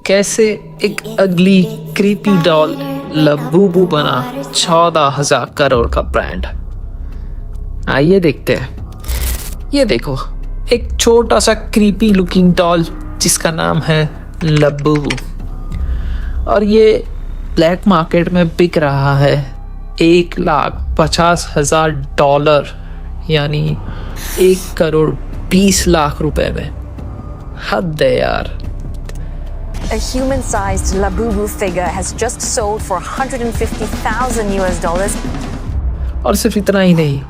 कैसे एक अगली क्रीपी डॉल लबूबू बना 14,000 करोड़ का ब्रांड। आइए देखते हैं। ये देखो, एक छोटा सा क्रीपी लुकिंग डॉल जिसका नाम है लबूबू, और ये ब्लैक मार्केट में बिक रहा है $1,50,000, यानी 1,20,00,000 रुपए में। हद है यार। A human-sized Labubu figure has just sold for $150,000 US. और सिर्फ इतना ही नहीं,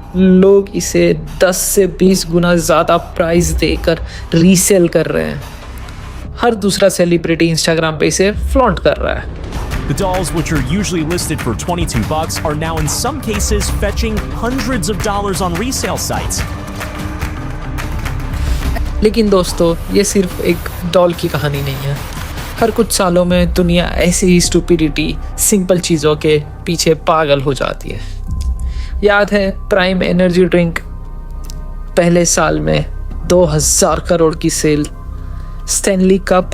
लोग इसे 10 से 20 गुना ज़्यादा प्राइस देकर रीसेल कर रहे हैं। हर दूसरा सेलिब्रिटी इंस्टाग्राम पे इसे फ्लॉन्ट कर रहा है। The dolls, which are usually listed for $22, are now in some cases fetching hundreds of dollars on resale sites. लेकिन दोस्तों, ये सिर्फ एक डॉल की कहानी नहीं है। हर कुछ सालों में दुनिया ऐसी ही स्टुपिडिटी, सिंपल चीज़ों के पीछे पागल हो जाती है। याद है प्राइम एनर्जी ड्रिंक, पहले साल में 2,000 करोड़ की सेल। स्टैनली कप,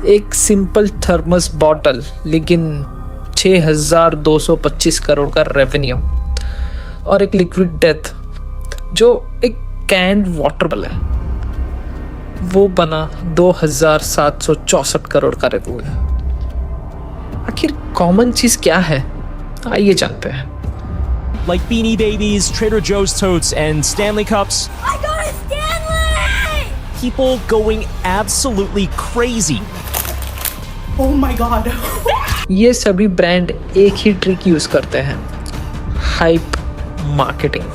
एक सिंपल थर्मस बॉटल, लेकिन 6,225 करोड़ का रेवेन्यू। और एक लिक्विड डेथ जो एक कैंड वाटर बॉटल है, वो बना 2,764 करोड़ का रेवेन्यू। आखिर कॉमन चीज क्या है, आइए जानते हैं। Like Beanie Babies, Trader Joe's totes, and Stanley cups. I got a Stanley! People going absolutely crazy. Oh my god. ये सभी ब्रांड एक ही ट्रिक यूज करते हैं, हाइप मार्केटिंग।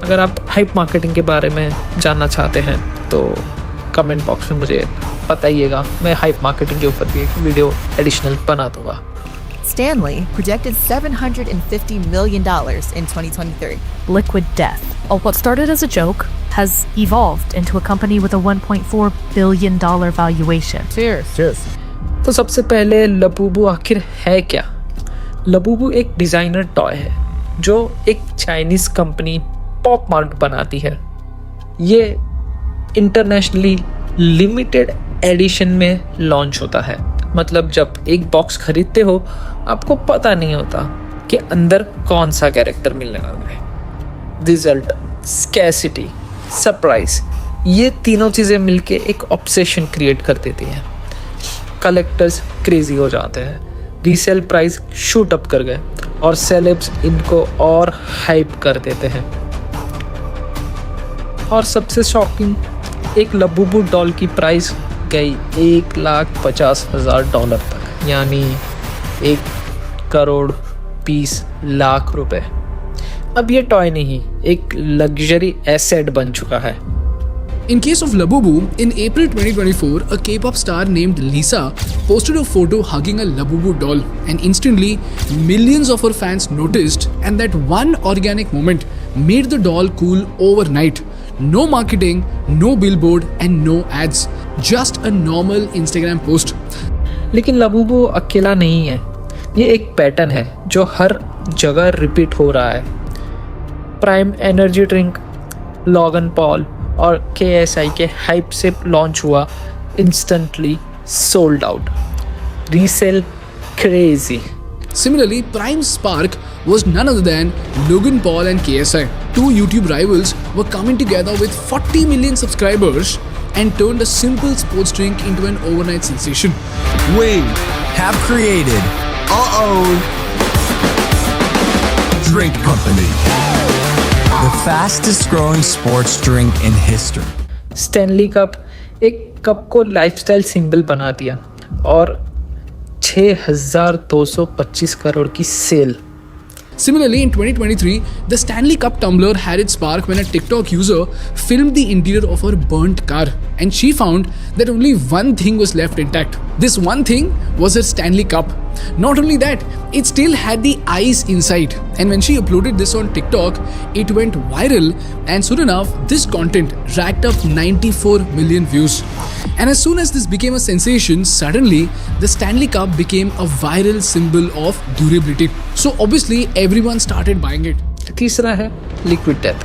अगर आप हाइप मार्केटिंग के बारे में जानना चाहते हैं तो कमेंट बॉक्स में मुझे बताइएगा, मैं हाइप मार्केटिंग के ऊपर भी एक वीडियो एडिशनल बना दूंगा। Stanley projected $750 million in 2023. Liquid Death, what started as a joke, has evolved into a company with a $1.4 billion valuation. Cheers. तो सबसे पहले लबूबू आखिर है क्या? लबूबू एक डिज़ाइनर टॉय है जो एक चाइनीज़ कंपनी पॉप मार्ट बनाती है। ये इंटरनेशनली लिमिटेड एडिशन में लॉन्च होता है। मतलब जब एक बॉक्स खरीदते हो, आपको पता नहीं होता कि अंदर कौन सा कैरेक्टर मिलने वाला है। रिजल्ट, स्कैसिटी, सरप्राइज, ये तीनों चीज़ें मिलके एक ऑब्सेशन क्रिएट कर देती हैं। कलेक्टर्स क्रेजी हो जाते हैं, रीसेल प्राइस शूट अप कर गए और सेलेब्स इनको और हाइप कर देते हैं। और सबसे शॉकिंग, एक लबूबू डॉल की प्राइस गई $1,50,000 तक, यानी 1,20,00,000 रुपए। अब ये टॉय नहीं, एक लग्जरी एसेट बन चुका है। In case of Labubu, in April 2024, a K-pop star named Lisa posted a photo hugging a Labubu doll, and instantly millions of her fans noticed, and that one organic moment made the doll cool overnight. No marketing, no billboard, and no ads. Just a normal Instagram post. लेकिन Labubu अकेला नहीं है, ये एक pattern है जो हर जगह repeat हो रहा है। Prime energy drink, logon Paul और KSI के हाइप से लॉन्च हुआ, instantly sold out, resale crazy. Similarly, Prime Spark was none other than Logan Paul and KSI. Two YouTube rivals were coming together with 40 million subscribers and turned a simple sports drink into an overnight sensation. We have created our own drink company. The fastest growing sports drink in history. Stanley cup एक cup को lifestyle symbol बना दिया और 6,225 करोड़ की cell. Similarly, in 2023, the Stanley Cup tumbler had its spark when a TikTok user filmed the interior of her burnt car, and she found that only one thing was left intact. This one thing was her Stanley Cup. Not only that, it still had the ice inside, and when she uploaded this on TikTok, it went viral, and soon enough, this content racked up 94 million views. And as soon as this became a sensation, suddenly the Stanley Cup became a viral symbol of durability. So obviously everyone started buying it. तीसरा है liquid death,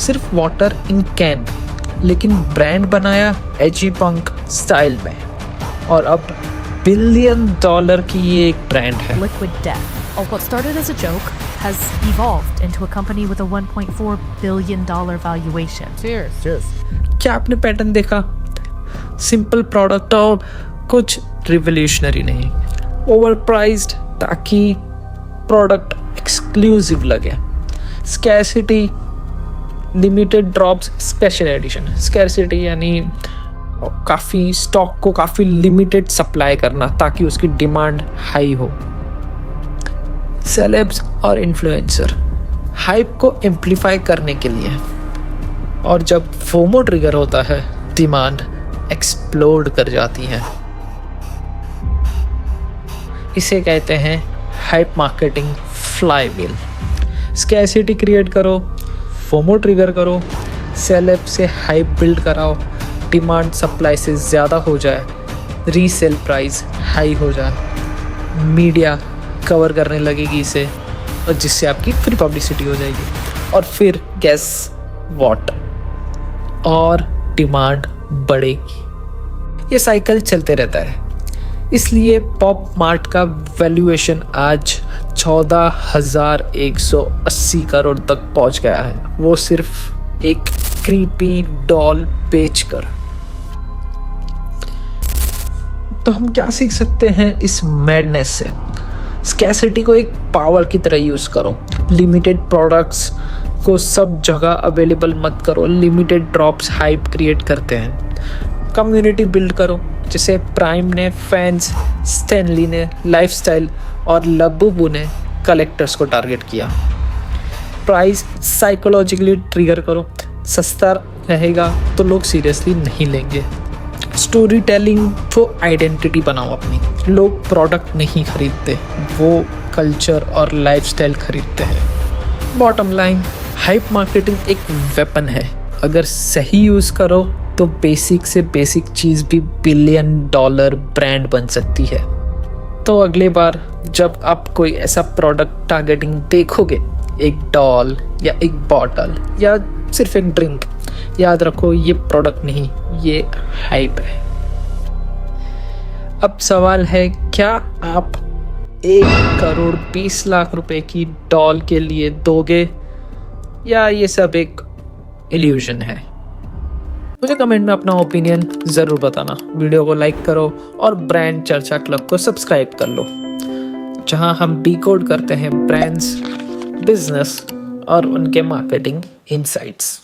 सिर्फ water in can, लेकिन brand बनाया एजी पंक style में। और अब $1 billion की ये एक ब्रांड है। Liquid Death, or what started as a joke, has evolved into a company with a $1.4 billion valuation. Cheers. क्या आपने पैटर्न देखा? सिंपल प्रोडक्ट और कुछ रिवोल्यूशनरी नहीं, ओवर प्राइस्ड ताकि प्रोडक्ट एक्सक्लूसिव लगे, scarcity, limited drops, special edition. Scarcity यानी काफ़ी स्टॉक को काफ़ी लिमिटेड सप्लाई करना ताकि उसकी डिमांड हाई हो। सेलेब्स और इन्फ्लुएंसर हाइप को एम्पलीफाई करने के लिए, और जब फोमो ट्रिगर होता है डिमांड एक्सप्लोड कर जाती है। इसे कहते हैं hype marketing flywheel. Scarcity create करो, फोमो ट्रिगर करो, सेलेब से हाइप बिल्ड कराओ, डिमांड सप्लाई से ज़्यादा हो जाए, रीसेल प्राइस हाई हो जाए, मीडिया कवर करने लगेगी इसे, और जिससे आपकी फ्री पब्लिसिटी हो जाएगी, और फिर गेस व्हाट, और डिमांड बढ़ेगी। ये साइकिल चलते रहता है। इसलिए पॉप मार्ट का वैल्यूएशन आज 14,180 करोड़ तक पहुंच गया है, वो सिर्फ एक क्रीपी डॉल बेचकर। तो हम क्या सीख सकते हैं इस मैडनेस से? स्कैरसिटी को एक पावर की तरह यूज करो। लिमिटेड प्रोडक्ट्स को सब जगह अवेलेबल मत करो। लिमिटेड ड्रॉप्स हाइप क्रिएट करते हैं। कम्युनिटी बिल्ड करो, जैसे प्राइम ने फैंस, स्टैनली ने लाइफस्टाइल और लबुबू ने कलेक्टर्स को टारगेट किया। प्राइस साइकोलॉजिकली ट्रिगर करो, सस्ता रहेगा तो लोग सीरियसली नहीं लेंगे। स्टोरी टेलिंग वो आइडेंटिटी बनाओ अपनी। लोग प्रोडक्ट नहीं खरीदते, वो कल्चर और लाइफस्टाइल खरीदते हैं। बॉटम लाइन, हाइप मार्केटिंग एक वेपन है। अगर सही यूज़ करो तो बेसिक से बेसिक चीज़ भी $1 बिलियन ब्रांड बन सकती है। तो अगली बार जब आप कोई ऐसा प्रोडक्ट टारगेटिंग देखोगे, एक डॉल या एक बॉटल या सिर्फ एक ड्रिंक, याद रखो ये प्रोडक्ट नहीं, ये हाइप है। अब सवाल है, क्या आप 1,20 लाख रुपए की डॉल के लिए दोगे, या ये सब एक इल्यूजन है? मुझे कमेंट में अपना ओपिनियन ज़रूर बताना। वीडियो को लाइक करो और ब्रांड चर्चा क्लब को सब्सक्राइब कर लो, जहां हम डिकोड करते हैं ब्रांड्स, बिजनेस और उनके मार्केटिंग इनसाइट्स।